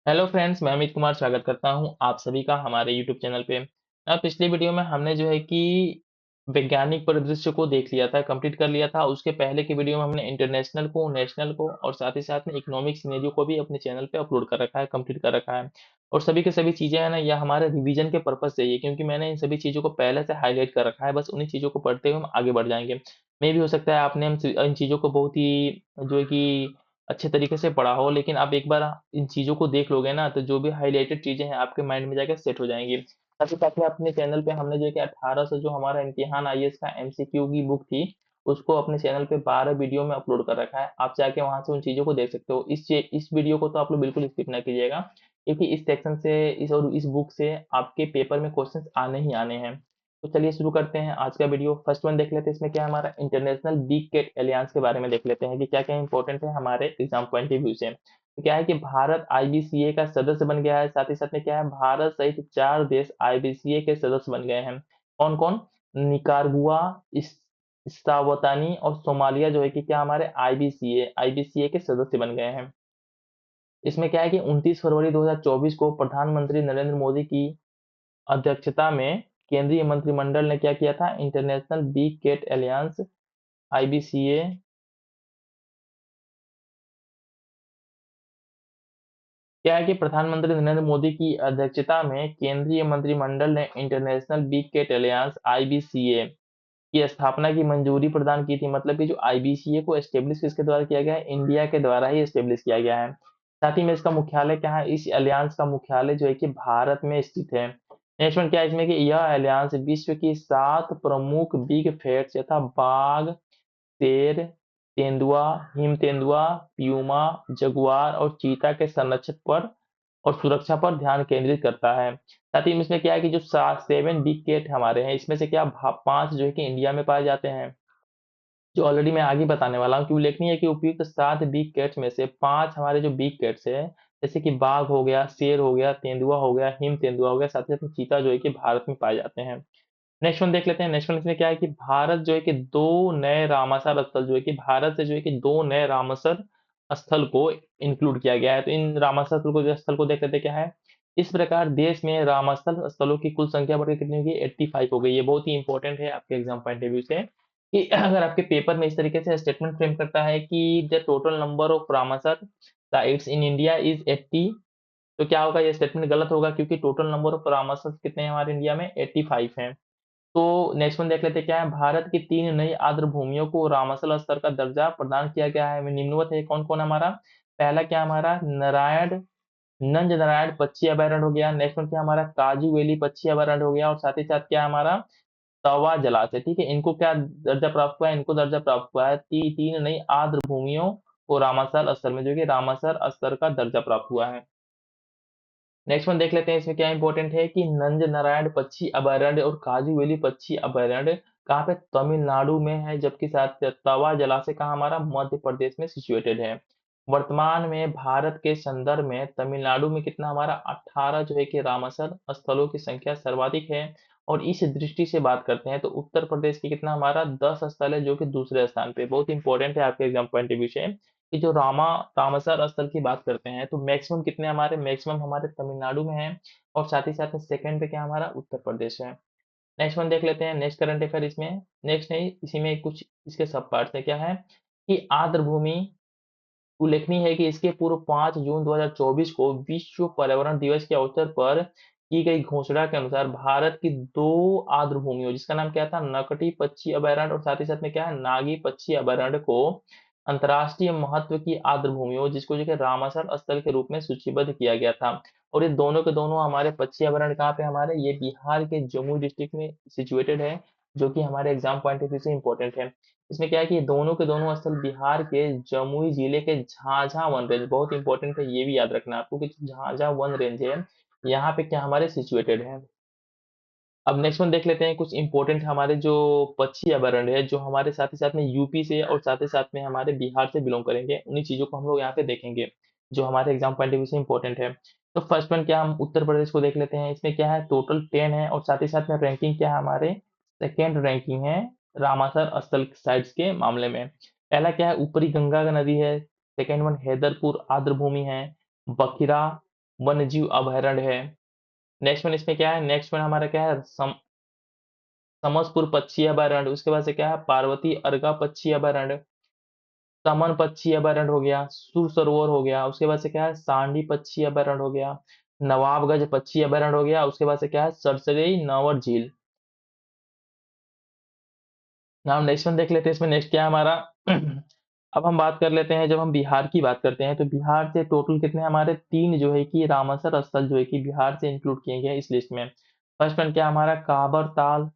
Hello friends, मैं अमित कुमार स्वागत करता हूं आप सभी का हमारे यूट्यूब चैनल पे। पिछली वीडियो में हमने जो है कि वैज्ञानिक परिदृश्य को देख लिया था, कंप्लीट कर लिया था। उसके पहले की वीडियो में हमने इंटरनेशनल को, नेशनल को और साथ ही साथ में इकोनॉमिक सिनेरियो को भी अपने चैनल पे अपलोड कर रखा है, कंप्लीट कर रखा है। और सभी की सभी चीज़ें हैं ना, यह हमारे रिवीजन के पर्पज़ से ही है, क्योंकि मैंने इन सभी चीज़ों को पहले से हाइलाइट कर रखा है। बस उन्हीं चीज़ों को पढ़ते हुए हम आगे बढ़ जाएँगे। मे भी हो सकता है आपने इन चीज़ों को बहुत ही जो है कि अच्छे तरीके से पढ़ा हो, लेकिन आप एक बार इन चीज़ों को देख लोगे ना, तो जो भी हाइलाइटेड चीज़ें हैं आपके माइंड में जाके सेट हो जाएँगी। साथ ही साथ में अपने चैनल पे हमने जो है कि 18 से जो हमारा इम्तिहान आईएएस का एमसीक्यू की बुक थी, उसको अपने चैनल पे 12 वीडियो में अपलोड कर रखा है। आप जाके वहाँ से उन चीज़ों को देख सकते हो। इस वीडियो को तो आप लोग बिल्कुल स्किप ना कीजिएगा, क्योंकि इस सेक्शन से इस बुक से आपके पेपर में क्वेश्चंस आने ही आने हैं। तो चलिए शुरू करते हैं आज का वीडियो। फर्स्ट वन देख लेते हैं, इसमें क्या है हमारा इंटरनेशनल बिग कैट एलियंस के बारे में देख लेते हैं कि क्या-क्या इंपॉर्टेंट है हमारे एग्जाम पॉइंट ऑफ व्यू से। तो क्या है कि भारत आईबीसीए का सदस्य बन गया है, साथ ही साथ में क्या है भारत सहित 4 देश आईबीसीए के सदस्य बन गए हैं। कौन-कौन? निकारागुआ, इस्वातिनी और सोमालिया जो है कि क्या हमारे आईबीसीए के सदस्य बन गए हैं। इसमें क्या है कि 29 फरवरी 2024 को प्रधानमंत्री नरेंद्र मोदी की अध्यक्षता में केंद्रीय मंत्रिमंडल ने क्या किया था, international big cat aliens IBCA क्या है कि प्रधानमंत्री नरेंद्र मोदी की अध्यक्षता में केंद्रीय मंत्रिमंडल ने international big cat aliens IBCA की स्थापना की मंजूरी प्रदान की थी। मतलब कि जो आईबीसीए को एस्टेब्लिश किसके द्वारा किया गया है, इंडिया के द्वारा ही एस्टेब्लिश किया गया है। साथ ही में इसका मुख्यालय क्या है, इस एलियंस का मुख्यालय जो है कि भारत में स्थित है। नेक्स्ट वन क्या है इसमें कि यह एलियंस विश्व की 7 प्रमुख बिग फैट्स यथा बाघ, शेर, तेंदुआ, हिम तेंदुआ, प्यूमा, जगुआर और चीता के संरक्षण पर और सुरक्षा पर ध्यान केंद्रित करता है। साथ ही में इसमें क्या है कि जो 7 बिग कैट हमारे हैं, इसमें से क्या 5 जो है कि इंडिया में पाए जाते हैं, जो ऑलरेडी मैं आगे बताने वाला हूँ कि उल्लेखनीय है कि उपयुक्त 7 बिग कैट्स में से 5 हमारे जो बिग कैट्स है, जैसे कि बाघ हो गया, शेर हो गया, तेंदुआ हो गया, हिम तेंदुआ हो गया, साथ ही साथ में चीता जो है कि भारत में पाए जाते हैं। नेक्स्ट वन देख लेते हैं। नेक्स्ट वन इसमें क्या है कि भारत जो है कि 2 नए रामसर स्थल जो है कि भारत से जो है कि 2 नए रामसर स्थल को इंक्लूड किया गया है। तो इन रामसर स्थल को देख लेते हैं क्या है। इस प्रकार देश में रामसर स्थलों की कुल संख्या बढ़कर कितनी हो गई? 85 हो गई। ये बहुत ही इंपॉर्टेंट है आपके एग्जाम पॉइंट ऑफ व्यू से कि अगर आपके पेपर में इस तरीके से स्टेटमेंट फ्रेम करता है कि the total number of Ramsar sites in India is 80, तो क्या होगा? ये स्टेटमेंट गलत होगा, क्योंकि टोटल नंबर ऑफ रामसर कितने हैं हमारे इंडिया में? 85 हैं। तो नेक्स्ट वन देख लेते हैं क्या है, भारत की 3 नई आर्द्र भूमियों को रामसर स्तर का दर्जा प्रदान किया गया है। निम्नवत है कौन-कौन हमारा? पहला क्या हमारा नंज नारायण पक्षी अभयारण्य हो गया। नेक्स्ट वन क्या हमारा? काजू वैली पक्षी अभयारण्य हो गया और साथ ही साथ क्या हमारा? तवा जलाशय, ठीक है। इनको क्या दर्जा प्राप्त हुआ है? इनको दर्जा प्राप्त हुआ है 3 नई आर्द्र भूमियों को रामसर स्तर में जो कि रामसर स्तर का दर्जा प्राप्त हुआ है। नेक्स्ट वन देख लेते हैं, इसमें क्या इंपॉर्टेंट है कि नंज नारायण पक्षी अभयारण्य और काजू वैली पक्षी अभयारण्य कहाँ पे? तमिलनाडु में है, जबकि साथ तवा जलाशय कहाँ हमारा? मध्य प्रदेश में सिचुएटेड है। वर्तमान में भारत के संदर्भ में तमिलनाडु में कितना हमारा? 18 जो है कि रामसर स्थलों की संख्या सर्वाधिक है। और इस दृष्टि से बात करते हैं तो उत्तर प्रदेश की कितना हमारा? 10 स्थल है, जो कि दूसरे स्थान पे। बहुत इंपॉर्टेंट है आपके एग्जाम पॉइंट ऑफ व्यू से कि जो रामसर स्थल की बात करते हैं तो मैक्सिमम कितने हमारे? मैक्सिमम हमारे तमिलनाडु में है और साथ ही साथ में सेकंड पे क्या हमारा? उत्तर प्रदेश है। नेक्स्ट वन देख लेते हैं, नेक्स्ट करंट अफेयर इसमें, नेक्स्ट नहीं इसी में कुछ इसके सब पार्ट्स है। क्या है कि आर्द्र भूमि उल्लेखनीय है कि इसके पूर्व 5 जून 2024 को विश्व पर्यावरण दिवस के अवसर पर की गई घोषणा के अनुसार भारत की 2 आर्द्र भूमियों, जिसका नाम क्या था? नकटी पक्षी अभयारण्य और साथ ही साथ में क्या है? नागी पक्षी अभयारण्य को अंतर्राष्ट्रीय महत्व की आर्द्र भूमियों, जिसको जो कि रामसर स्थल के रूप में सूचीबद्ध किया गया था। और ये दोनों के दोनों हमारे पक्षी अभयारण्य कहाँ पे हमारे? ये बिहार के जमुई डिस्ट्रिक्ट में सिचुएटेड है, जो कि हमारे एग्जाम पॉइंट ऑफ व्यू से इंपॉर्टेंट है। इसमें क्या है कि दोनों के दोनों स्थल बिहार के जमुई जिले के झाझा वन रेंज, बहुत इंपॉर्टेंट है, ये भी याद रखना आपको कि झाझा वन रेंज है, यहाँ पे क्या हमारे सिचुएटेड है। अब नेक्स्ट वन देख लेते हैं, कुछ इंपॉर्टेंट हमारे जो पक्षी अभयारण्य है, जो हमारे साथ ही साथ में यूपी से और साथ ही साथ में हमारे बिहार से बिलोंग करेंगे, उन्हीं चीजों को हम लोग यहाँ पे देखेंगे, जो हमारे एग्जाम पॉइंट ऑफ व्यू से इंपॉर्टेंट है। तो फर्स्ट वन क्या, हम उत्तर प्रदेश को देख लेते हैं। इसमें क्या है? टोटल 10 है और साथ ही साथ में रैंकिंग क्या है हमारे? सेकेंड रैंकिंग है रामासर स्थल साइट्स के मामले में। पहला क्या है? ऊपरी गंगा नदी है। सेकेंड वन हैदरपुर आर्द्र भूमि है। बखिरा वन्यजीव अभयारण्य है। नेक्स्ट वन इसमें क्या है, नेक्स्ट वन हमारा क्या है, समसपुर पक्षी अभयारण्य, उसके बाद से क्या है, पार्वती अर्गा पक्षी अभयारण्य, समन पक्षी अभयारण्य हो गया, सुर सरोवर हो गया, उसके बाद से क्या है, सांडी पक्षी अभयारण्य हो गया, नवाबगंज पक्षी अभयारण्य हो गया, उसके बाद से क्या है, सरसरी नावर झील। नाउ नेक्स्ट वन देख लेते हैं, इसमें नेक्स्ट क्या है हमारा अब हम बात कर लेते हैं, जब हम बिहार की बात करते हैं तो बिहार से टोटल कितने हमारे तीन जो है कि रामसर स्थल जो है कि बिहार से इंक्लूड किए गए इस लिस्ट में। फर्स्ट वन क्या हमारा, काबर ताल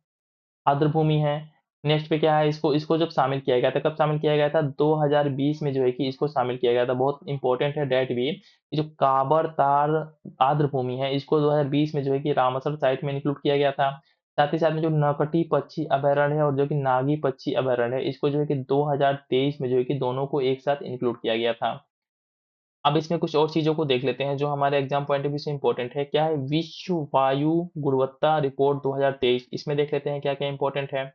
आर्द्रभूमि है। नेक्स्ट पे क्या है, इसको इसको जब शामिल किया गया था, कब शामिल किया गया था, 2020 में जो है कि इसको शामिल किया गया था। बहुत इंपॉर्टेंट है डेट भी, ये जो काबर तार आर्द्रभूमि है इसको 2020 में जो है कि रामसर साइट में इंक्लूड किया गया था। साथ ही साथ में जो नकटी पक्षी अभयारण्य है और जो कि नागी पक्षी अभयारण्य है, इसको जो है कि 2023 में जो है कि दोनों को एक साथ इंक्लूड किया गया था। अब इसमें कुछ और चीजों को देख लेते हैं जो हमारे एग्जाम पॉइंट ऑफ व्यू से इंपॉर्टेंट है। क्या है, विश्व वायु गुणवत्ता रिपोर्ट 2023, इसमें देख लेते हैं क्या क्या इंपॉर्टेंट है।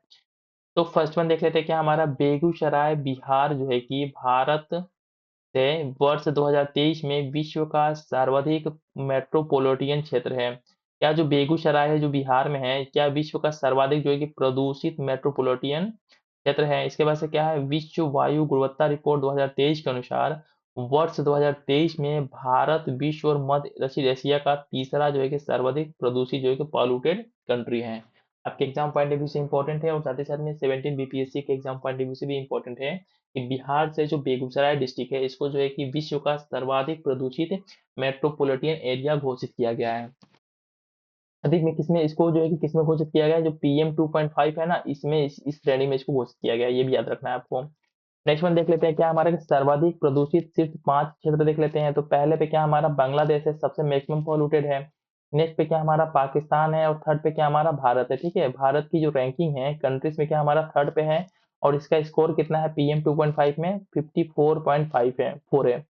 तो फर्स्ट वन देख लेते हैं, क्या हमारा बेगूसराय बिहार जो है कि भारत से वर्ष 2023 में विश्व का सर्वाधिक मेट्रोपॉलिटन क्षेत्र है। क्या जो बेगूसराय है जो बिहार में है, क्या विश्व का सर्वाधिक जो है कि प्रदूषित मेट्रोपॉलिटन क्षेत्र है। इसके बाद से क्या है, विश्व वायु गुणवत्ता रिपोर्ट 2023 के अनुसार वर्ष 2023 में भारत विश्व और मध्य दक्षिण एशिया का तीसरा जो है कि सर्वाधिक प्रदूषित जो है कि पॉल्यूटेड कंट्री है। आपके एग्जाम पॉइंट ऑफ व्यू से इंपॉर्टेंट है और साथ ही साथ में 17 बीपीएससी के एग्जाम पॉइंट ऑफ व्यू से भी इंपॉर्टेंट है कि बिहार से जो बेगूसराय डिस्ट्रिक्ट है इसको जो है कि विश्व का सर्वाधिक प्रदूषित मेट्रोपॉलिटन एरिया घोषित किया गया है। अधिक में किसमें इसको जो है कि किसमें घोषित किया गया है, जो पीएम 2.5 है ना, इसमें इस श्रेणी में इसको घोषित किया गया है, ये भी याद रखना है आपको। नेक्स्ट वन देख लेते हैं, क्या हमारे सर्वाधिक प्रदूषित सिर्फ 5 क्षेत्र देख लेते हैं। तो पहले पे क्या हमारा बांग्लादेश है, सबसे मैक्सिमम पॉल्यूटेड है। नेक्स्ट पे क्या हमारा पाकिस्तान है और थर्ड पे क्या हमारा भारत है। ठीक है, भारत की जो रैंकिंग है कंट्रीज में क्या हमारा थर्ड पे है और इसका स्कोर कितना है पीएम 2.5 में 54.5 है, 4 है।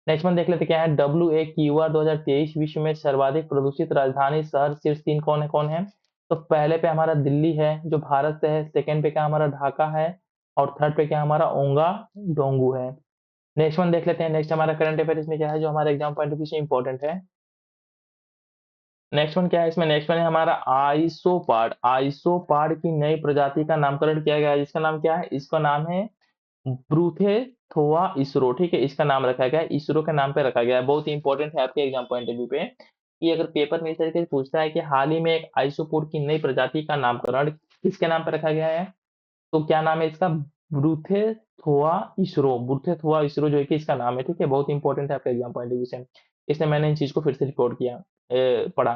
नेक्स्ट वन देख लेते हैं, क्या है, डब्ल्यू ए क्यू आर 2023 विश्व में सर्वाधिक प्रदूषित राजधानी शहर शीर्ष 3 कौन है। तो पहले पे हमारा दिल्ली है जो भारत से है, सेकंड पे क्या हमारा ढाका है और थर्ड पे क्या हमारा ओंगा डोंगू है। नेक्स्ट वन देख लेते हैं, नेक्स्ट हमारा करंट अफेयर्स में क्या है जो हमारे एग्जाम पॉइंट ऑफ व्यू से इंपॉर्टेंट है। नेक्स्ट वन क्या है, इसमें नेक्स्ट वन है हमारा आइसोपाड। आइसोपाड की नई प्रजाति का नामकरण किया गया है, जिसका नाम क्या है, इसका नाम है ब्रूथेथोआ इसरो। ठीक है, इसका नाम रखा गया है, इसरो के नाम पे रखा गया है। बहुत ही इंपॉर्टेंट है आपके एग्जाम पॉइंट ऑफ व्यू पे कि अगर पेपर में इस तरीके से पूछता है कि हाल ही में एक आइसोपोड की नई प्रजाति का नामकरण किसके नाम पे रखा गया है, तो क्या नाम है इसका, ब्रूथेथोआ इसरो। ब्रूथेथोआ इसरो जो है कि इसका नाम है। ठीक है, बहुत इंपॉर्टेंट है आपके एग्जाम पॉइंट ऑफ व्यू से, इसलिए मैंने इन चीज को फिर से रिकॉर्ड किया, पढ़ा।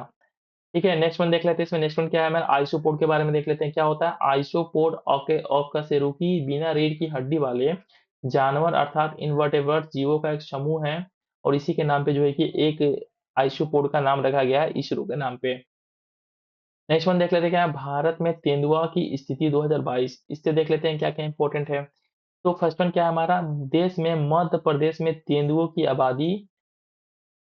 ठीक है, नेक्स्ट वन देख लेते हैं, इसमें नेक्स्ट वन क्या है, मैं आइसोपोड के बारे में देख लेते हैं क्या होता है। आइसोपोड ऑकशेरुकी बिना रीढ़ की हड्डी वाले जानवर अर्थात इनवर्टेब्रेट जीवों का एक समूह है और इसी के नाम पे जो है कि एक आइसोपोड का नाम रखा गया है इसरो के नाम पे। नेक्स्ट वन देख लेते हैं, क्या है, भारत में तेंदुआ की स्थिति 2022, इससे देख लेते हैं क्या क्या इंपॉर्टेंट है। तो फर्स्ट वन क्या है हमारा, देश में मध्य प्रदेश में तेंदुओं की आबादी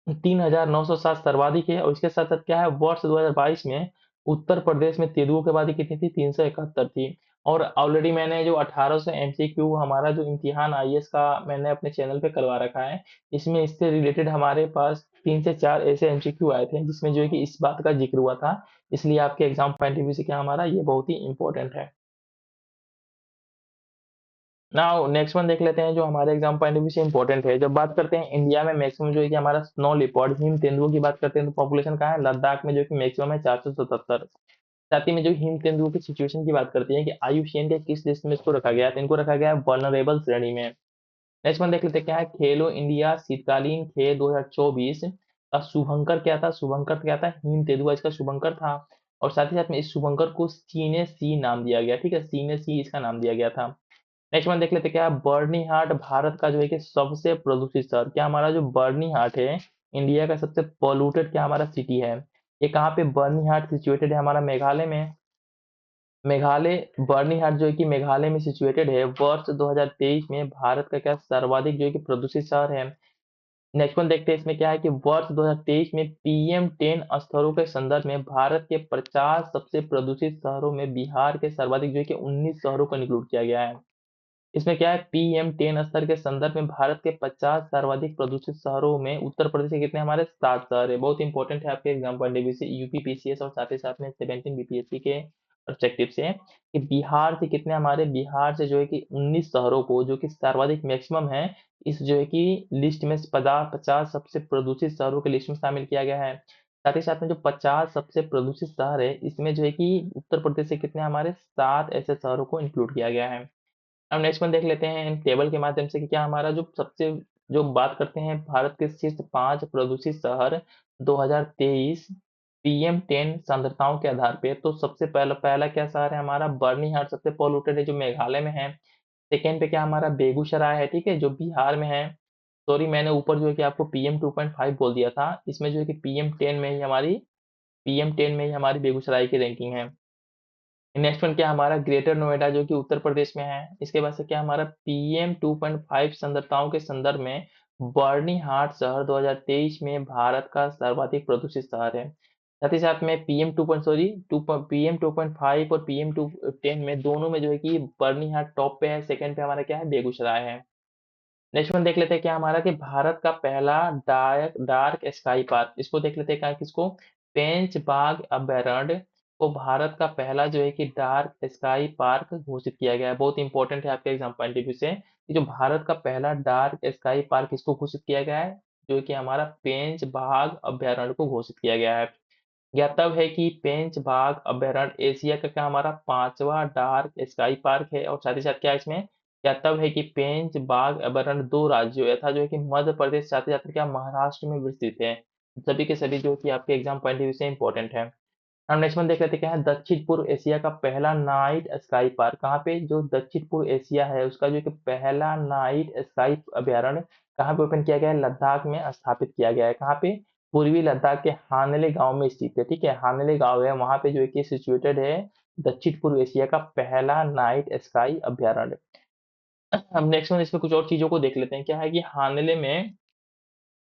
3,907 सर्वाधिक है और इसके साथ साथ क्या है, वर्ष 2022 में उत्तर प्रदेश में तेंदुओं की आबादी कितनी थी, 371 थी। और ऑलरेडी मैंने जो 1800 एमसीक्यू हमारा जो इम्तिहान आईएएस का मैंने अपने चैनल पे करवा रखा है, इसमें इससे रिलेटेड हमारे पास 3 से 4 ऐसे एमसीक्यू आए थे जिसमें जो है कि इस बात का जिक्र हुआ था। इसलिए आपके एग्जाम पॉइंट ऑफ व्यू से क्या हमारा ये बहुत ही इंपॉर्टेंट है। नाउ नेक्स्ट वन देख लेते हैं जो हमारे एग्जाम पॉइंट ऑफ व्यू से इंपॉर्टेंट है। जब बात करते हैं इंडिया में मैक्सिमम जो है कि हमारा स्नो लिपर्ड हिम तेंदुओं की बात करते हैं तो पॉपुलेशन कहाँ है, लद्दाख में जो कि मैक्सिमम है 477। साथ ही में जो हिम तेंदुओं की सिचुएशन की बात करते हैं कि आयुष्मान के किस लिस्ट में इसको रखा गया है, तो इनको रखा गया है वल्नरेबल श्रेणी में। नेक्स्ट वन देख लेते हैं, क्या है, खेलो इंडिया शीतकालीन खेल 2024 का शुभंकर क्या था, शुभंकर क्या था, हिम तेंदुआ इसका शुभंकर था। और साथ ही साथ में इस शुभंकर को सीने सी नाम दिया गया। ठीक है, सीने सी इसका नाम दिया गया था। नेक्स्ट वन देख लेते हैं, क्या बर्नी हाट भारत का जो है कि सबसे प्रदूषित शहर, क्या हमारा जो बर्नी हाट है इंडिया का सबसे पोल्यूटेड क्या हमारा सिटी है। ये कहाँ पे बर्नी हाट सिचुएटेड है, हमारा मेघालय में। मेघालय बर्नी हाट जो है कि मेघालय में सिचुएटेड है। वर्ष 2023 में भारत का क्या सर्वाधिक जो है कि प्रदूषित शहर है। नेक्स्ट वन देखते हैं, इसमें क्या है कि वर्ष 2023 में पीएम 10 स्तरों के संदर्भ में भारत के 50 सबसे प्रदूषित शहरों में बिहार के सर्वाधिक जो है कि 19 शहरों को इंक्लूड किया गया है। इसमें क्या है, PM10 स्तर के संदर्भ में भारत के 50 सर्वाधिक प्रदूषित शहरों में उत्तर प्रदेश के कितने हमारे 7 शहर है। बहुत इंपॉर्टेंट है आपके एग्जाम पॉइंट ऑफ व्यू से, यूपी पीसीएस और साथ ही साथ में 17 बीपीएससी के ऑब्जेक्टिव से, कि बिहार से कितने हमारे, बिहार से जो है कि 19 शहरों को, जो कि सर्वाधिक मैक्सिमम है, इस जो है कि लिस्ट में 50 सबसे प्रदूषित शहरों की लिस्ट में शामिल किया गया है। साथ ही साथ में जो 50 सबसे प्रदूषित शहर है, इसमें जो है कि उत्तर प्रदेश से कितने हमारे 7 ऐसे शहरों को इंक्लूड किया गया है। अब नेक्स्ट वन देख लेते हैं टेबल के माध्यम से कि क्या हमारा जो सबसे, जो बात करते हैं भारत के शीर्ष 5 प्रदूषित शहर 2023 PM10 सांद्रताओं के आधार पे, तो सबसे पहला पहला क्या शहर है हमारा, बर्निहाट सबसे पॉल्यूटेड है जो मेघालय में है। सेकेंड पे क्या हमारा बेगूसराय है, ठीक है, जो बिहार में है। सॉरी, मैंने ऊपर जो है कि आपको PM2.5 बोल दिया था, इसमें जो है कि PM10 में ही हमारी बेगूसराय की रैंकिंग है। नेक्स्ट वन क्या हमारा, ग्रेटर नोएडा जो कि उत्तर प्रदेश में है। इसके बाद से क्या हमारा, PM2.5 संदर्भताओं के संदर्भ में बर्निहाट शहर 2023 में भारत का सर्वाधिक प्रदूषित शहर है। साथ ही साथ में PM2.5 और PM210 में दोनों में जो है कि बर्निहाट टॉप पे है, सेकंड पे हमारा क्या है, बेगूसराय है। नेक्स्ट वन देख लेते हैं क्या हमारा, कि भारत का पहला डार्क डार्क स्काई पार्क, इसको देख लेते हैं क्या, किसको, पेंच बाग अभयारण्य को भारत का पहला जो है कि डार्क स्काई पार्क घोषित किया गया है। बहुत इंपॉर्टेंट है आपके एग्जाम पॉइंट ऑफ व्यू से, कि जो भारत का पहला डार्क स्काई पार्क इसको घोषित किया गया है, जो कि हमारा पेंच बाग अभयारण्य को घोषित किया गया है। ज्ञातव्य है कि पेंच बाघ अभयारण्य एशिया का क्या हमारा 5वां डार्क स्काई पार्क है, और साथ ही साथ क्या इसमें ज्ञातव्य है कि पेंच बाघ अभयारण्य 2 राज्यों यथा जो है कि मध्य प्रदेश, साथ ही साथ क्या महाराष्ट्र में विस्तृत है। सभी के सभी जो कि आपके एग्जाम पॉइंट ऑफ व्यू से इंपॉर्टेंट है। हम नेक्स्ट वन देख लेते हैं क्या है, दक्षिण पूर्व एशिया का पहला नाइट स्काई पार्क कहाँ पे, जो दक्षिण पूर्व एशिया है उसका जो कि पहला नाइट स्काई अभयारण्य कहाँ पे ओपन किया गया है, लद्दाख में स्थापित किया गया है। कहाँ पे, पूर्वी लद्दाख के हानले गांव में स्थित है, ठीक है, हानले गांव है वहां पे जो है कि सिचुएटेड है दक्षिण पूर्व एशिया का पहला नाइट स्काई अभयारण्य। हम नेक्स्ट वन इसमें कुछ और चीजों को देख लेते हैं, क्या है कि हानले में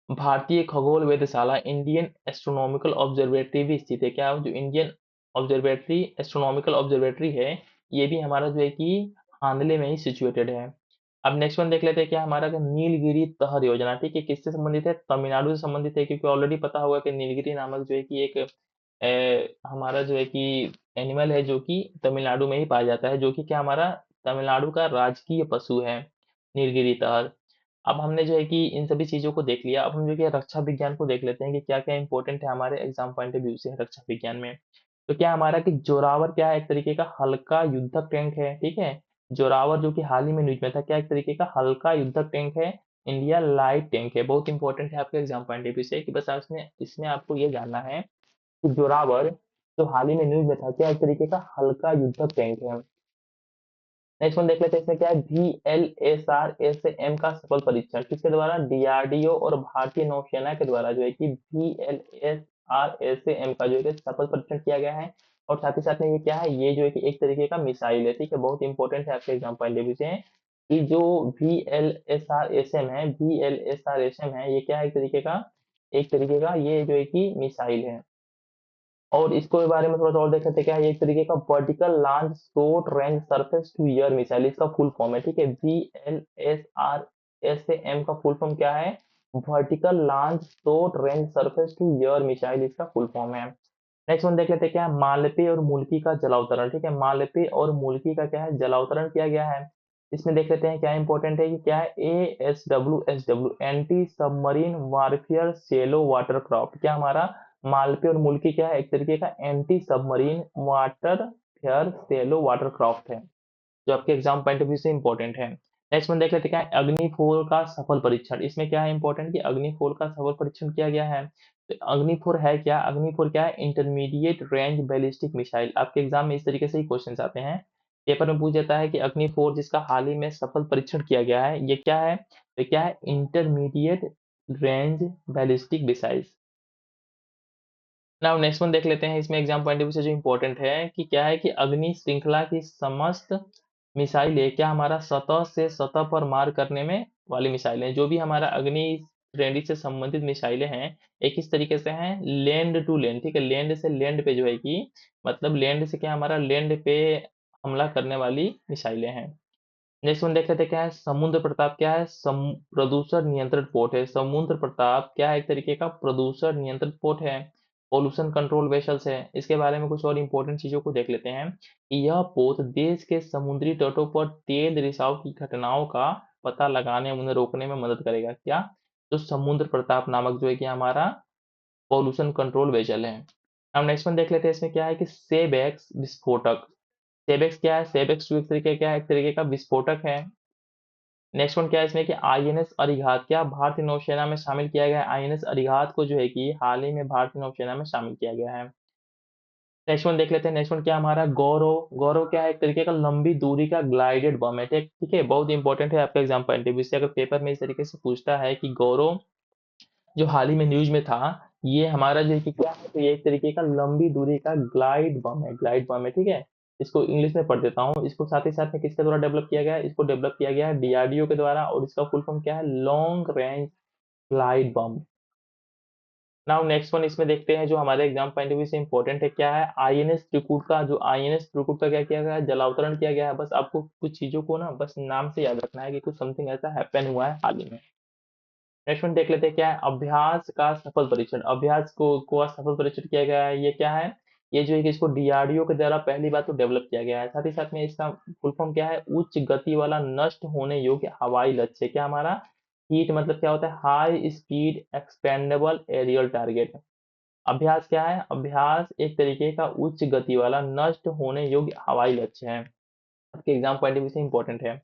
भारतीय खगोल वेधशाला इंडियन एस्ट्रोनॉमिकल ऑब्जर्वेटरी भी स्थित है। क्या, जो इंडियन ऑब्जर्वेटरी एस्ट्रोनॉमिकल ऑब्जर्वेटरी है, ये भी हमारा जो है कि हांडले में ही सिचुएटेड है। अब नेक्स्ट वन देख लेते हैं क्या हमारा, कि नीलगिरी तहर योजना, ठीक है, किससे संबंधित है, तमिलनाडु से संबंधित है, क्योंकि ऑलरेडी पता होगा कि नीलगिरी नामक जो है कि एक हमारा जो है कि एनिमल है जो कि तमिलनाडु में ही पाया जाता है, जो कि क्या हमारा तमिलनाडु का राजकीय पशु है, नीलगिरी तहर। अब हमने जो है कि इन सभी चीजों को देख लिया, अब हम जो कि रक्षा विज्ञान को देख लेते हैं कि क्या क्या इंपॉर्टेंट है हमारे एग्जाम पॉइंट ऑफ व्यू से रक्षा विज्ञान में। तो क्या हमारा कि जोरावर क्या है, एक तरीके का हल्का युद्धक टैंक है, ठीक है, जोरावर जो कि हाल ही में न्यूज में था, क्या एक तरीके का हल्का युद्धक टैंक है, इंडिया लाइट टैंक है। बहुत इंपॉर्टेंट है आपके एग्जाम पॉइंट ऑफ व्यू से, कि बस इसमें इसमें आपको ये जानना है कि जोरावर जो हाल ही में न्यूज में था, क्या एक तरीके का हल्का युद्धक टैंक है। नेक्स्ट वन देख लेते हैं इसमें क्या है, VLSRSM का सफल परीक्षण किसके द्वारा, DRDO और भारतीय नौसेना के द्वारा जो है कि VLSRSM का जो है कि सफल परीक्षण किया गया है। और साथ ही साथ में ये क्या है, ये जो है कि एक तरीके का मिसाइल है, ठीक है, बहुत इंपॉर्टेंट है आपके एग्जाम पॉइंट ऑफ व्यू से, कि जो VLSRSM है, ये क्या है, एक तरीके का ये जो है कि मिसाइल है। और इसको के बारे में थोड़ा सा और देख लेते हैं, क्या है, ये एक तरीके का vertical launch short range surface to air missile, इसका फुल फॉर्म है, ठीक है, VLSRSAM का फुल फॉर्म क्या है, vertical launch short range surface to air missile, इसका फुल फॉर्म है। नेक्स्ट वन देख लेते हैं क्या है, मालपे और मुल्की का जलावतरण, ठीक है, मालपे और मुल्की का क्या है, जलावतरण किया गया है। इसमें देख लेते हैं क्या इंपॉर्टेंट है, कि क्या है, ASWSW एंटी सबमरीन वारफेयर सेलो वाटरक्राफ्ट, क्या हमारा मालपे और मुल्की क्या है, एक तरीके का एंटी सबमरीन वाटर फेयर सेलो वाटरक्राफ्ट है, जो आपके एग्जाम पॉइंट ऑफ व्यू से इंपॉर्टेंट है। नेक्स्ट वन देख लेते हैं क्या है, अग्नि 4 का सफल परीक्षण, इसमें क्या है इंपॉर्टेंट, कि अग्नि 4 का सफल परीक्षण किया गया है। तो अग्नि 4 है क्या, अग्नि 4 क्या है, इंटरमीडिएट रेंज बैलिस्टिक मिसाइल। आपके एग्जाम में इस तरीके से ही क्वेश्चन आते हैं, पेपर में पूछ जाता है कि अग्नि 4 जिसका हाल ही में सफल परीक्षण किया गया है, ये क्या है, तो क्या है, intermediate range ballistic missile. Now next one देख लेते हैं, इसमें एग्जाम पॉइंट ऑफ व्यू से जो इंपॉर्टेंट है, कि क्या है, कि अग्नि श्रृंखला की समस्त मिसाइलें क्या हमारा सतह से सतह पर मार करने में वाली मिसाइलें, जो भी हमारा अग्नि श्रेणी से संबंधित मिसाइलें हैं, एक इस तरीके से हैं लैंड टू लैंड, ठीक है, लैंड से लैंड पे जो है कि मतलब लैंड से क्या हमारा लैंड पे हमला करने वाली मिसाइलें हैं। नेक्स्ट वन देख लेते हैं क्या है। समुद्र प्रताप क्या है। प्रदूषण नियंत्रण पोर्ट है। समुद्र प्रताप क्या है, एक तरीके का प्रदूषण नियंत्रण पोर्ट है। पोल्यूशन कंट्रोल वेसल्स है। इसके बारे में कुछ और इंपॉर्टेंट चीजों को देख लेते हैं कि यह पोत देश के समुद्री तटों पर तेल रिसाव की घटनाओं का पता लगाने, उन्हें रोकने में मदद करेगा। क्या, जो समुद्र प्रताप नामक जो है कि हमारा पॉल्यूशन कंट्रोल वेसल है। अब नेक्स्ट वन देख लेते हैं, इसमें क्या है कि सेबेक्स विस्फोटक। सेबेक्स क्या है, सेबेक्स जो एक तरीके क्या है, एक तरीके का विस्फोटक है। नेक्स्ट वन क्या है इसमें कि आईएनएस अरिहंत, क्या भारतीय नौसेना में शामिल किया गया है। आईएनएस अरिहंत को जो है कि हाल ही में भारतीय नौसेना में शामिल किया गया है। नेक्स्ट वन देख लेते हैं। नेक्स्ट वन क्या हमारा गौरव। गौरव क्या है, एक तरीके का लंबी दूरी का ग्लाइडेड बम है। ठीक ठीक है, बहुत इंपॉर्टेंट है आपका एग्जाम पॉइंट ऑफ व्यू से। अगर पेपर में इस तरीके से पूछता है कि गौरव जो हाल ही में न्यूज में था, ये हमारा जो है कि क्या है, तो ये एक तरीके का लंबी दूरी का ग्लाइड बम है। ग्लाइड बम है, ठीक है। इसको इंग्लिश में पढ़ देता हूँ। इसको साथ ही साथ में किसके द्वारा डेवलप किया गया है, इसको डेवलप किया गया है डीआरडीओ के द्वारा, और इसका फुल फॉर्म क्या है, long range glide bomb. Now next one इसमें देखते हैं जो हमारे एग्जाम पॉइंट ऑफ व्यू से इंपॉर्टेंट है, क्या है आईएनएस त्रिकूट का। जो आईएनएस त्रिकूट का क्या किया गया है, जलावतरण किया गया है। बस आपको कुछ चीजों को ना बस नाम से याद रखना है कि कुछ समथिंग ऐसा हैपन हुआ है हाल ही में। नेक्स्ट वन देख लेते हैं क्या है, अभ्यास का सफल परीक्षण। अभ्यास को सफल परीक्षण किया गया है, ये क्या है, ये जो है कि इसको डीआरडीओ के द्वारा पहली बार तो डेवलप किया गया है। साथ ही साथ में इसका फुल फॉर्म क्या है, उच्च गति वाला नष्ट होने योग्य हवाई लक्ष्य। क्या हमारा हीट मतलब क्या होता है, high speed expendable aerial target. अभ्यास क्या है, अभ्यास एक तरीके का उच्च गति वाला नष्ट होने योग्य हवाई लक्ष्य है। आपके एग्जाम पॉइंट ऑफ व्यू से इंपॉर्टेंट है।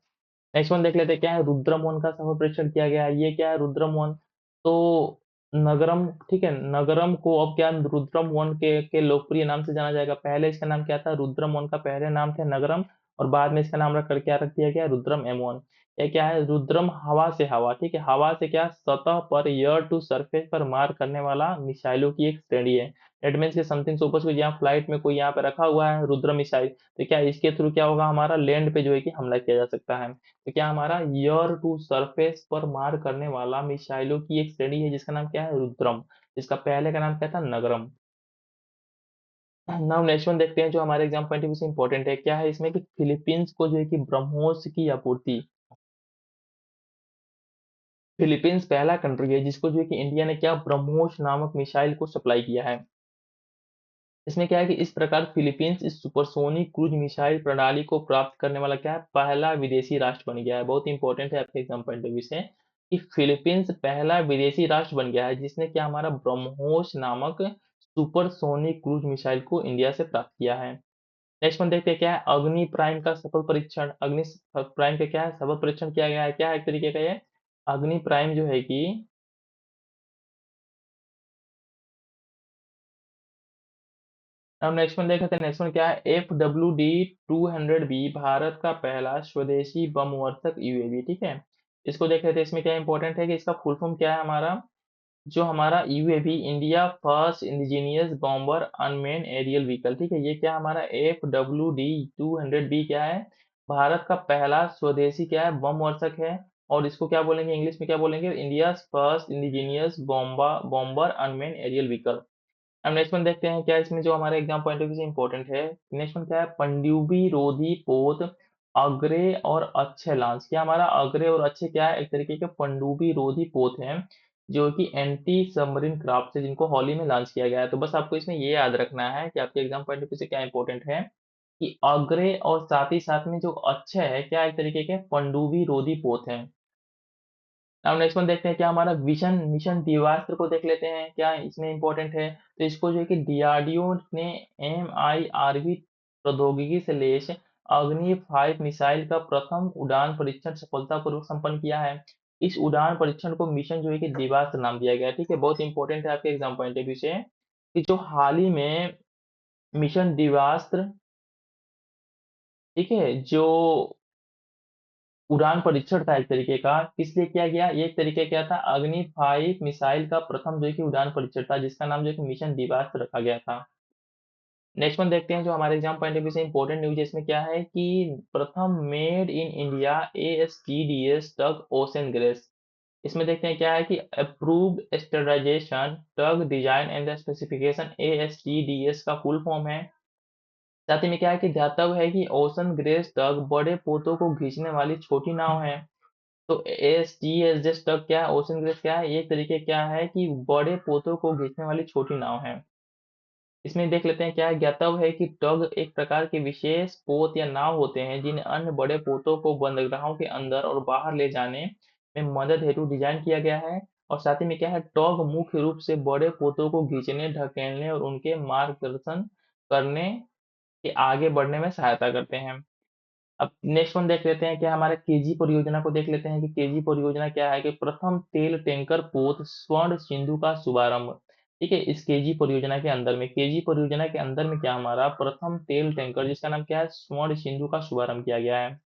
नेक्स्ट वन देख लेते हैं क्या है, रुद्रम 1 का सफल परीक्षण किया गया है। ये क्या है, रुद्रम 1, तो नगरम, ठीक है, नगरम को अब क्या रुद्रम 1 के लोकप्रिय नाम से जाना जाएगा। पहले इसका नाम क्या था, रुद्रम 1 का पहले नाम था नगरम, और बाद में इसका नाम रख कर क्या रख दिया गया, रुद्रम M1। ये क्या है, रुद्रम हवा से हवा, ठीक है, हवा से क्या सतह पर एयर टू सरफेस पर मार करने वाला मिसाइलों की एक श्रेणी है। इट मीन्स कि समथिंग सुपर को यहाँ फ्लाइट में कोई यहाँ पे रखा हुआ है रुद्रम मिसाइल, तो क्या इसके थ्रू क्या होगा, हमारा लैंड पे जो है कि हमला किया जा सकता है। तो क्या हमारा एयर टू सरफेस पर मार करने वाला मिसाइलों की एक श्रेणी है जिसका नाम क्या है, रुद्रम। इसका पहले का नाम क्या था, नगरम। नाउ नेक्स्ट वन देखते हैं जो हमारे एग्जाम पॉइंट ऑफ व्यू से इंपॉर्टेंट है, क्या है इसमें कि फिलीपींस को जो है कि ब्रह्मोस की आपूर्ति। फिलीपींस पहला कंट्री है जिसको जो है कि इंडिया ने क्या ब्रह्मोस नामक मिसाइल को सप्लाई किया है। इसमें क्या है कि इस प्रकार फिलीपींस इस सुपरसोनिक क्रूज मिसाइल प्रणाली को प्राप्त करने वाला क्या है, पहला विदेशी राष्ट्र बन गया है। बहुत इंपॉर्टेंट है आपके एग्जाम पॉइंट ऑफ व्यू से कि फिलीपींस पहला विदेशी राष्ट्र बन गया है जिसने क्या हमारा ब्रह्मोस नामक सुपरसोनिक क्रूज मिसाइल को इंडिया से प्राप्त किया है। नेक्स्ट वन देखते हैं क्या है, अग्नि प्राइम का सफल परीक्षण। अग्नि प्राइम का क्या है, सफल परीक्षण किया गया है। क्या है एक तरीके का ये अग्नि प्राइम जो है कि, अब नेक्स्ट वन देखते हैं। नेक्स्ट वन क्या है, FWD-200B भारत का पहला स्वदेशी बम वर्षक यूएवी, ठीक है। इसको देख लेते हैं, इसमें क्या इंपॉर्टेंट है कि इसका फुल फॉर्म क्या है, हमारा जो हमारा UAV India first indigenous bomber unmanned aerial vehicle, ठीक है। ये क्या हमारा FWD-200B क्या है, भारत का पहला स्वदेशी क्या है, बम वर्षक है। और इसको क्या बोलेंगे, इंग्लिश में क्या बोलेंगे, India first indigenous bomber unmanned aerial vehicle. अब नेक्स्ट वन देखते हैं क्या इसमें जो हमारे एग्जाम पॉइंट ऑफ व्यू से इंपॉर्टेंट है। नेक्स्ट वन क्या है, पनडुब्बी रोधी पोत अग्रे और अक्षय लॉन्च। क्या हमारा अग्रे और अक्षय क्या है, एक तरीके के पनडुब्बी रोधी पोत हैं जो कि एंटी सबमरीन क्राफ्ट है, जिनको हाल ही में लॉन्च किया गया है। तो बस आपको इसमें ये याद रखना है कि आपके एग्जाम पॉइंट ऑफ व्यू से क्या इंपॉर्टेंट है कि अग्रे और साथ ही साथ में जो अक्षय है क्या एक तरीके के पनडुब्बी रोधी पोत है। अब नेक्स्ट वन देखते हैं क्या हमारा विजन मिशन दिवास्त्र को देख लेते हैं, क्या इसमें इंपॉर्टेंट है। तो इसको जो है कि डीआरडीओ ने MIRV प्रौद्योगिकी से लेस अग्नि 5 मिसाइल का प्रथम उड़ान परीक्षण सफलतापूर्वक संपन्न किया है। इस उड़ान परीक्षण को मिशन जो है कि दिवास्त्र नाम दिया गया है, ठीक है। बहुत इंपॉर्टेंट है आपके एग्जाम पॉइंट ऑफ व्यू से कि जो हाल ही में मिशन दिवास्त्र, ठीक है, जो उड़ान परीक्षण था एक तरीके का, किस लिए किया गया, ये एक तरीके क्या था, अग्नि 5 मिसाइल का प्रथम जो है कि उड़ान परीक्षण था जिसका नाम जो है कि मिशन दिवास्त्र रखा गया था। नेक्स्ट वन देखते हैं जो हमारे एग्जाम पॉइंट ऑफ व्यू से इंपॉर्टेंट न्यूज है, इसमें क्या है कि प्रथम made in India ASTDS tug Ocean Grace. इसमें देखते हैं क्या है कि approved standardization tug design and specification, ASTDS का फुल फॉर्म है साथ ही में क्या है कि ज्ञातव्य है कि ओशन ग्रेस टग बड़े पोतों को खींचने वाली छोटी नाव है। तो एसजीएसजेस टग क्या है, ओशन ग्रेस क्या है, ये एक तरीके क्या है कि बड़े पोतों को खींचने वाली छोटी नाव है। इसमें देख लेते हैं क्या है, ज्ञातव्य है कि टग एक प्रकार के विशेष पोत या नाव होते हैं जिन्हें अन्य बड़े पोतों को बंदरगाहों के अंदर और बाहर ले जाने में मदद हेतु डिजाइन किया गया है। और साथ ही में क्या है, टग मुख्य रूप से बड़े पोतों को खींचने, ढकेलने और उनके मार्गदर्शन करने के आगे बढ़ने में सहायता करते हैं। अब नेक्स्ट वन देख लेते हैं क्या, हमारे केजी परियोजना को देख लेते हैं कि केजी परियोजना क्या है कि प्रथम तेल टैंकर पोत स्वर्ण सिंधु का शुभारंभ। ठीक है, इस केजी परियोजना के अंदर में, केजी परियोजना के अंदर में क्या हमारा प्रथम तेल टैंकर जिसका नाम क्या है, स्वर्ण सिंधु का शुभारंभ किया गया है।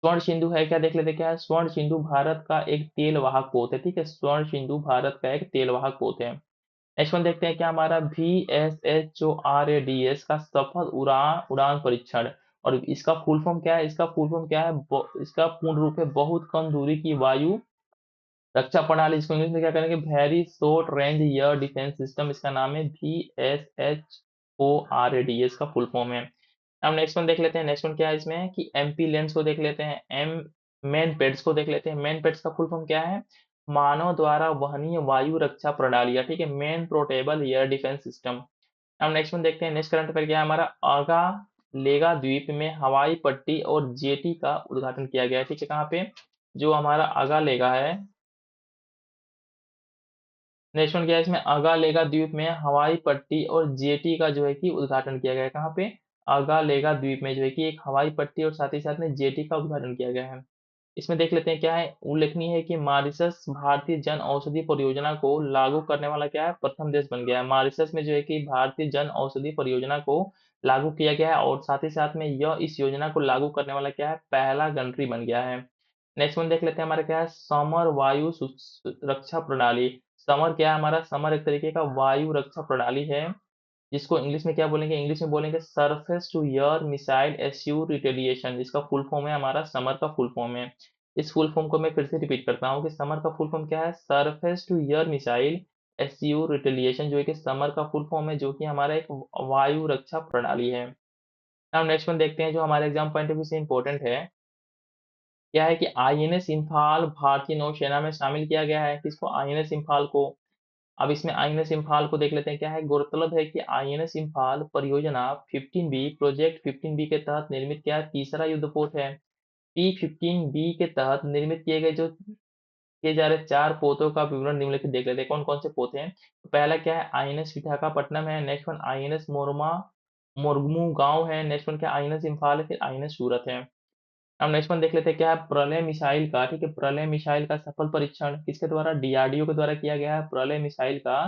स्वर्ण सिंधु है क्या, देख लेते हैं क्या है, स्वर्ण सिंधु भारत का एक तेल वाहक पोत है। ठीक है, स्वर्ण सिंधु भारत का एक तेल वाहक पोत है। नेक्स्ट वन देखते हैं क्या, हमारा VSHORADS का सफल उड़ान उड़ान परीक्षण। और इसका फुल फॉर्म क्या है, इसका फुल फॉर्म क्या है, इसका पूर्ण रूप है बहुत कम दूरी की वायु रक्षा प्रणाली। इसको इंग्लिश में क्या करेंगे, very short range air defence system, इसका नाम है VSHORADS का फुल फॉर्म है। अब नेक्स्ट वन देख लेते हैं, नेक्स्ट वन क्या है इसमें कि एमपी लेंस को देख लेते हैं, एम मेन पेड्स को देख लेते हैं। मेन पेड्स का फुल फॉर्म क्या है, मानव द्वारा वहनीय वायु रक्षा प्रणालियां। ठीक है, main portable air defence system. अब नेक्स्ट वन देखते हैं, नेक्स्ट करंट अफेयर क्या है हमारा, आगा लेगा द्वीप में हवाई पट्टी और जेटी का उद्घाटन किया गया है। ठीक है, कहाँ पे, जो हमारा आगा लेगा है, नेक्स्ट वन क्या है इसमें, आगा लेगा द्वीप में हवाई पट्टी और जेटी का जो है कि उद्घाटन किया गया है। कहाँ पे, आगा लेगा द्वीप में जो है कि एक हवाई पट्टी और साथ ही साथ में जेटी का उद्घाटन किया गया है। इसमें देख लेते हैं क्या है, उल्लेखनीय है कि मॉरिशस भारतीय जन औषधि परियोजना को लागू करने वाला क्या है, प्रथम देश बन गया है। मॉरिशस में जो है कि भारतीय जन औषधि परियोजना को लागू किया गया है और साथ ही साथ में यह इस योजना को लागू करने वाला क्या है, पहला कंट्री बन गया है। नेक्स्ट वन देख लेते हैं हमारा क्या है, समर वायु रक्षा प्रणाली। समर क्या है हमारा, समर एक तरीके का वायु रक्षा प्रणाली है जिसको इंग्लिश में क्या बोलेंगे, इंग्लिश में बोलेंगे surface to air missile assured retaliation. इसका फुल फॉर्म है हमारा, समर का फुल फॉर्म है। इस फुल फॉर्म को मैं फिर से रिपीट करता हूँ कि समर का फुल फॉर्म क्या है, surface to air missile assured retaliation, जो कि समर का फुल फॉर्म है, जो कि हमारा एक वायु रक्षा प्रणाली है। अब नेक्स्ट वन देखते हैं जो हमारे एग्जाम पॉइंट ऑफ व्यू से इंपॉर्टेंट है, क्या है कि आईएनएस इम्फाल भारतीय नौसेना में शामिल किया गया है। किसको, आईएनएस इम्फाल को। अब इसमें आईएनएस इम्फाल को देख लेते हैं क्या है, गौरतलब है कि आईएनएस इम्फाल परियोजना 15B प्रोजेक्ट 15B के तहत निर्मित क्या है, तीसरा युद्धपोत है। P15B के तहत निर्मित किए गए जो किए जा रहे 4 पोतों का विवरण निम्नलिखित देख लेते हैं कौन कौन से पोते हैं। तो पहला क्या है, आईएनएस विशाखापट्टनम है। नेक्स्ट वन आईएनएस मोरमा मोरमू गांव है। नेक्स्ट वन क्या, आईएनएस इम्फाल है, फिर आईएनएस सूरत है। अब नेक्स्ट वन देख लेते हैं क्या है, प्रलय मिसाइल का। ठीक है, प्रलय मिसाइल का सफल परीक्षण किसके द्वारा, डीआरडीओ के द्वारा किया गया है। प्रलय मिसाइल का,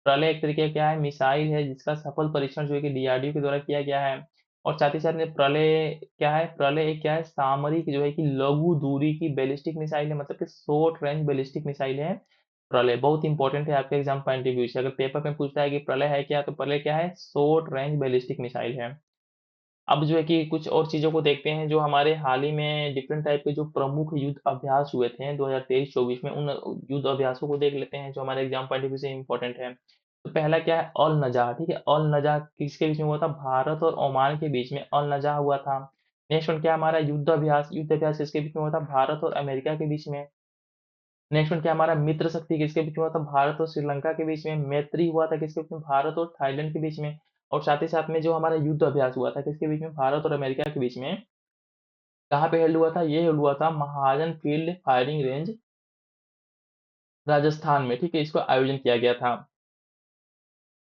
प्रलय एक तरीके का क्या है, मिसाइल है जिसका सफल परीक्षण जो है कि डीआरडीओ के द्वारा किया गया है। और साथ ही साथ में प्रलय क्या है, प्रलय एक क्या है, सामरिक जो है कि लघु दूरी की बैलिस्टिक मिसाइल है, मतलब कि शॉर्ट रेंज बैलिस्टिक मिसाइल है प्रलय। बहुत इंपॉर्टेंट है आपके एग्जाम पॉइंट ऑफ व्यू से, अगर पेपर में पूछता है कि प्रलय है क्या, तो प्रलय क्या है, शॉर्ट रेंज बैलिस्टिक मिसाइल है। अब जो है कि कुछ और चीज़ों को देखते हैं जो हमारे हाल ही में डिफरेंट टाइप के जो प्रमुख युद्ध अभ्यास हुए थे 2023-24 में, उन युद्ध अभ्यासों को देख लेते हैं जो हमारे एग्जाम पॉइंट ऑफ व्यू से इंपॉर्टेंट है। तो पहला क्या है, अल नजा। ठीक है, अल नजा किसके बीच में हुआ था, भारत और ओमान के बीच में अल नजा हुआ था। नेक्स्ट वन क्या है हमारा, युद्ध अभ्यास किसके बीच में हुआ था, भारत और अमेरिका के बीच में। नेक्स्ट वन क्या हमारा, मित्र शक्ति किसके बीच में हुआ था, भारत और श्रीलंका के बीच में। मैत्री हुआ था किसके बीच में, भारत और थाईलैंड के बीच में। और साथ ही साथ में जो हमारा युद्ध अभ्यास हुआ था किसके बीच में, भारत और अमेरिका के बीच में। कहाँ पे हेल्ड हुआ था, ये हेल्ड हुआ था महाजन फील्ड फायरिंग रेंज राजस्थान में। ठीक है, इसको आयोजन किया गया था।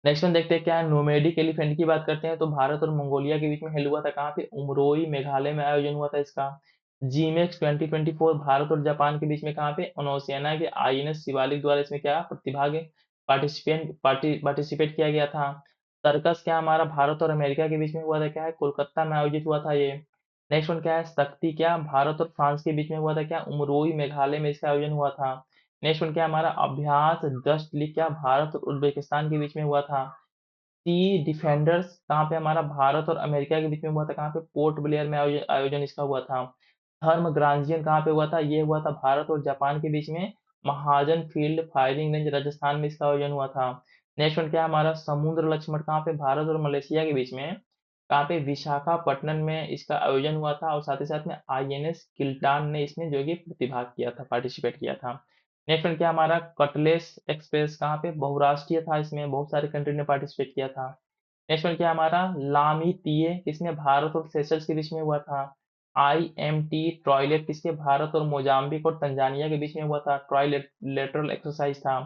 नेक्स्ट वन देखते हैं क्या है, नोमैडिक एलिफेंट की बात करते हैं तो भारत और मंगोलिया के बीच में हेल्ड हुआ था। कहाँ पे, उमरोई मेघालय में आयोजन हुआ था इसका। जीमेक्स 2024 भारत और जापान के बीच में कहाँ पे, नौसेना के आईएनएस शिवालिक द्वारा इसमें क्या प्रतिभाग पार्टिसिपेट किया गया था। सर्कस क्या हमारा, भारत और अमेरिका के बीच में हुआ था, क्या है, कोलकाता में आयोजित हुआ था ये। नेक्स्ट वन क्या है, शक्ति क्या भारत और फ्रांस के बीच में हुआ था, क्या उमरोई मेघालय में इसका आयोजन हुआ था। नेक्स्ट वन क्या हमारा, अभ्यास डस्ट लीग क्या भारत और उज्बेकिस्तान के बीच में हुआ था। सी डिफेंडर्स कहाँ पे हमारा, भारत और अमेरिका के बीच में हुआ था। कहाँ पे, पोर्ट ब्लेयर में आयोजन आयोजन इसका हुआ था। थर्म ग्रांजियन कहाँ पे हुआ था, ये हुआ था भारत और जापान के बीच में, महाजन फील्ड फायरिंग रेंज राजस्थान में इसका आयोजन हुआ था। नेक्स्ट वन क्या है हमारा, समुद्र लक्ष्मण कहाँ पे, भारत और मलेशिया के बीच में। कहाँ पे विशाखापट्टनम में इसका आयोजन हुआ था और साथ ही साथ में आईएनएस किल्टान ने इसमें जो है कि प्रतिभाग किया था, पार्टिसिपेट किया था। नेक्स्ट वन क्या हमारा कटलेस एक्सप्रेस कहाँ पे बहुराष्ट्रीय था, इसमें बहुत सारे कंट्री ने पार्टिसिपेट किया था। नेक्स्ट वन क्या हमारा लामीतीये किसने भारत और सेशल्स के बीच में हुआ था। आईएमटी ट्रायलेट किसके भारत और मोजाम्बिक और तंजानिया के बीच में हुआ था, ट्राइलेटरल एक्सरसाइज था।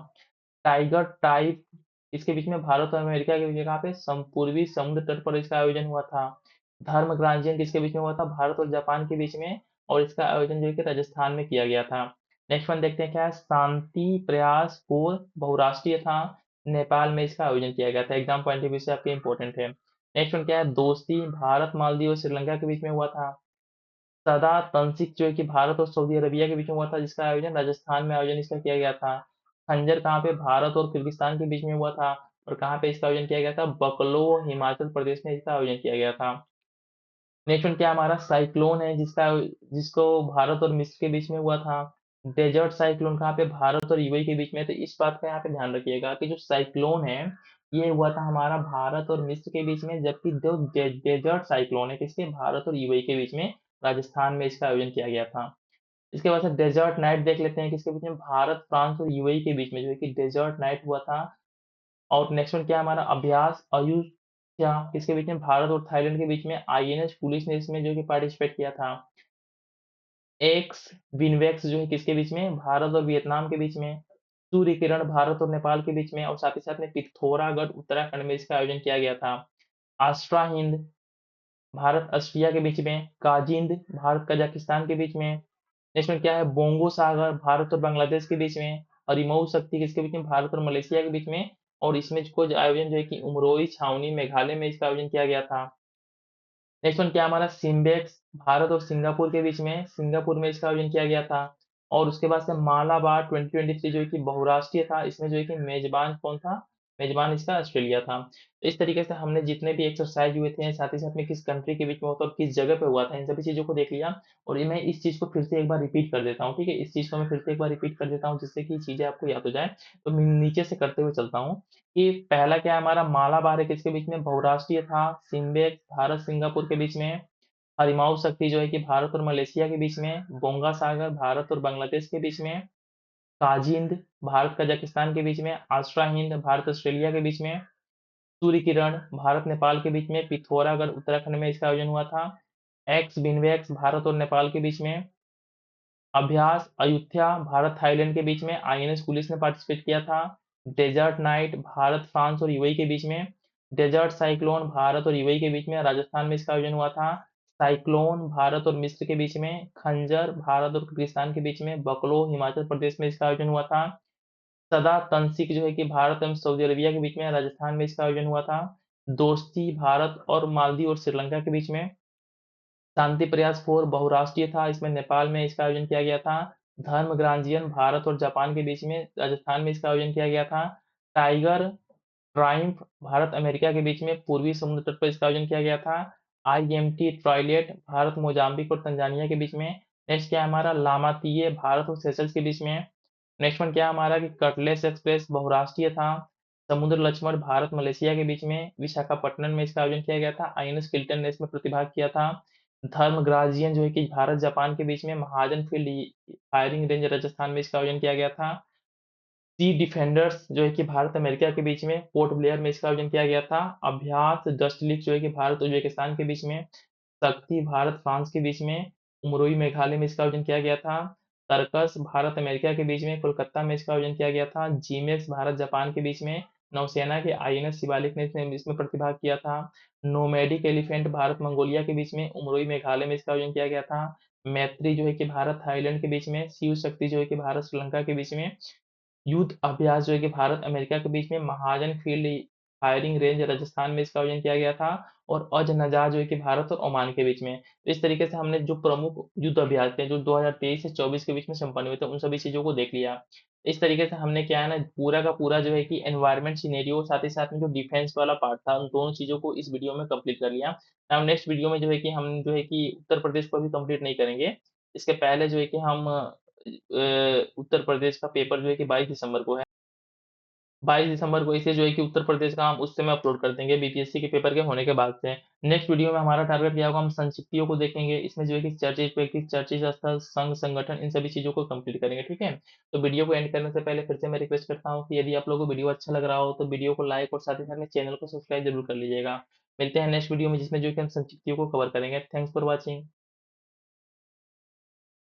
टाइगर टाइप इसके बीच में भारत और अमेरिका के बीच में कहाँ पे पूर्वी समुद्र तट पर इसका आयोजन हुआ था। धर्म ग्रांजियन किसके बीच में हुआ था, भारत और जापान के बीच में, और इसका आयोजन जो है कि राजस्थान में किया गया था। नेक्स्ट वन देखते हैं क्या है, शांति प्रयास 4 बहुराष्ट्रीय था, नेपाल में इसका आयोजन किया गया था। एग्जाम पॉइंट ऑफ व्यू से आपके इंपॉर्टेंट है। नेक्स्ट वन क्या है, दोस्ती भारत मालदीव और श्रीलंका के बीच में हुआ था। सदा तंसिक जो है कि भारत और सऊदी अरबिया के बीच में हुआ था, जिसका आयोजन राजस्थान में आयोजन इसका किया गया था। खंजर कहाँ पे, भारत और किर्गिस्तान के बीच में हुआ था, और कहाँ पे इसका आयोजन किया गया था, बकलो हिमाचल प्रदेश में इसका आयोजन किया गया था। नेक्स्ट वन क्या हमारा साइक्लोन है, जिसको भारत और मिस्र के बीच में हुआ था। डेजर्ट साइक्लोन कहाँ पे, भारत और यूएई के बीच में। तो इस बात का यहाँ पे ध्यान रखिएगा कि जो साइक्लोन है ये हुआ था हमारा भारत और मिस्र के बीच में, जबकि जो डेजर्ट साइक्लोन है किसके, भारत और यूएई के बीच में, राजस्थान में इसका आयोजन किया गया था। इसके बाद से डेजर्ट नाइट देख लेते हैं किसके बीच में, भारत फ्रांस और यूएई के बीच में जो है कि डेजर्ट नाइट हुआ था। और नेक्स्ट वन क्या है हमारा, अभ्यास अयुत्या किसके बीच में, भारत और थाईलैंड के बीच में। आईएनएस पुलिस ने इसमें जो कि पार्टिसिपेट किया था। एक्स विनवेक्स जो है किसके बीच में, भारत और वियतनाम के बीच में। सूर्य किरण भारत और नेपाल के बीच में, और साथ ही साथ में पिथौरागढ़ उत्तराखंड में इसका आयोजन किया गया था। आस्ट्रा हिंद भारत ऑस्ट्रिया के बीच में। काजिंद भारत कजाकिस्तान के बीच में। नेक्स्ट में क्या है, बोंगो सागर भारत और बांग्लादेश के बीच में। और रिमोव शक्ति किसके बीच में, भारत और मलेशिया के बीच में। और इसमें कुछ आयोजन जो है कि उमरोई छावनी मेघालय में इसका आयोजन किया गया था। नेक्स्ट वन क्या हमारा, सिम्बेक्स भारत और सिंगापुर के बीच में, सिंगापुर में इसका आयोजन किया गया था। और उसके बाद से मालाबार 2023 जो है कि बहुराष्ट्रीय था, इसमें जो है कि मेजबान कौन था, मेजबान इसका ऑस्ट्रेलिया था। तो इस तरीके से हमने जितने भी एक्सरसाइज हुए थे, साथ ही साथ में किस कंट्री के बीच में हुआ था और किस जगह पे हुआ था, इन सभी चीजों को देख लिया। और ये मैं इस चीज को फिर से एक बार रिपीट कर देता हूँ, ठीक है, इस चीज को मैं फिर से एक बार रिपीट कर देता हूँ जिससे कि चीजें आपको याद हो जाए। तो मैं नीचे से करते हुए चलता हूँ कि पहला क्या है हमारा, मालाबार है किसके बीच में, बहुराष्ट्रीय था। सिम्बेक भारत सिंगापुर के बीच में। हरिमाऊ शक्ति जो है कि भारत और मलेशिया के बीच में। बोंगा सागर भारत और बांग्लादेश के बीच में। काजिंद भारत कजाकिस्तान के बीच में। आश्रा हिंद भारत ऑस्ट्रेलिया के बीच में। सूर्य किरण भारत नेपाल के बीच में, पिथौरागढ़ उत्तराखंड में इसका आयोजन हुआ था। एक्स विनवेक्स भारत और नेपाल के बीच में। अभ्यास अयुत्या भारत थाईलैंड के बीच में, आईएनएस पुलिस ने पार्टिसिपेट किया था। डेजर्ट नाइट भारत फ्रांस और यूएई के बीच में। डेजर्ट साइक्लोन भारत और यूएई के बीच में, राजस्थान में इसका आयोजन हुआ था। साइक्लोन भारत और मिस्र के बीच में। खंजर भारत और किर्गिस्तान के बीच में। बकलो हिमाचल प्रदेश में इसका आयोजन हुआ था। सदा तंसिक जो है कि भारत एवं सऊदी अरबिया के बीच में, राजस्थान में इसका आयोजन हुआ था। दोस्ती भारत और मालदीव और श्रीलंका के बीच में। शांति प्रयास 4 बहुराष्ट्रीय था, इसमें नेपाल में इसका आयोजन किया गया था। धर्म ग्रांजियन भारत और जापान के बीच में, राजस्थान में इसका आयोजन किया गया था। टाइगर ट्राइम्फ भारत अमेरिका के बीच में, पूर्वी समुद्र तट पर इसका आयोजन किया गया था। आईएमटी ट्राइलेट भारत मोजाम्बिक और तंजानिया के बीच में। नेक्स्ट क्या है हमारा, लामातीये भारत और सेशल्स के बीच में। नेक्स्ट वन क्या है हमारा कि कटलेस एक्सप्रेस बहुराष्ट्रीय था। समुद्र लक्ष्मण भारत मलेशिया के बीच में, विशाखापट्टनम में इसका आयोजन किया गया था। आईएनएस किल्टन ने इसमें प्रतिभाग किया था। धर्म ग्राजियन जो है कि भारत जापान के बीच में, महाजन फील्ड फायरिंग रेंज राजस्थान में इसका आयोजन किया गया था। सी डिफेंडर्स जो है कि भारत अमेरिका के बीच में, पोर्ट ब्लेयर में इसका आयोजन किया गया था। अभ्यास डस्ट लीग जो है कि भारत उज्बेकिस्तान के बीच में। शक्ति भारत फ्रांस के बीच में, उमरोई मेघालय में इसका आयोजन किया गया था। सर्कस भारत अमेरिका के बीच में, कोलकाता में इसका आयोजन किया गया था। जीमेक्स भारत जापान के बीच में, नौसेना के आईएनएस शिवालिक ने इसमें प्रतिभाग किया था। नोमैडिक एलिफेंट भारत मंगोलिया के बीच में, उमरोई मेघालय में इसका आयोजन किया गया था। मैत्री जो है कि भारत थाईलैंड के बीच में, शिव शक्ति जो है कि भारत श्रीलंका के बीच में। युद्ध अभ्यास जो है कि भारत अमेरिका के बीच में, महाजन फील्ड फायरिंग रेंज राजस्थान में इसका आयोजन किया गया था। और अजनजा जो है कि भारत और ओमान के बीच में। तो इस तरीके से हमने जो प्रमुख युद्ध अभ्यास थे जो 2023 से 24 के बीच में संपन्न हुए थे, उन सभी चीजों को देख लिया। इस तरीके से हमने क्या है ना, पूरा का पूरा जो है कि एनवायरमेंट सिनेरियो, साथ ही साथ में जो डिफेंस वाला पार्ट था, उन दोनों चीजों को इस वीडियो में कंप्लीट कर लिया। अब नेक्स्ट वीडियो में जो है कि हम जो है कि उत्तर प्रदेश को भी कंप्लीट नहीं करेंगे। इसके पहले जो है कि हम उत्तर प्रदेश का पेपर जो है कि 22 दिसंबर को है। 22 दिसंबर को इसे जो है कि उत्तर प्रदेश का हम उस समय अपलोड कर देंगे बीपीएससी के पेपर के होने के बाद से। नेक्स्ट वीडियो में हमारा टारगेट क्या होगा, हम संक्षिप्तियों को देखेंगे। इसमें जो है कि चर्चित व्यक्ति, चर्चित स्थल, संघ, संगठन इन सभी चीज़ों को कंप्लीट करेंगे, ठीक है? तो वीडियो को एंड करने से पहले फिर से मैं रिक्वेस्ट करता हूँ कि यदि आप लोगों को वीडियो अच्छा लग रहा हो तो वीडियो को लाइक और साथ ही साथ में चैनल को सब्सक्राइब ज़रूर कर लीजिएगा। मिलते हैं नेक्स्ट वीडियो में जिसमें जो है कि हम संक्षिप्तियों को कवर करेंगे। Thanks for watching.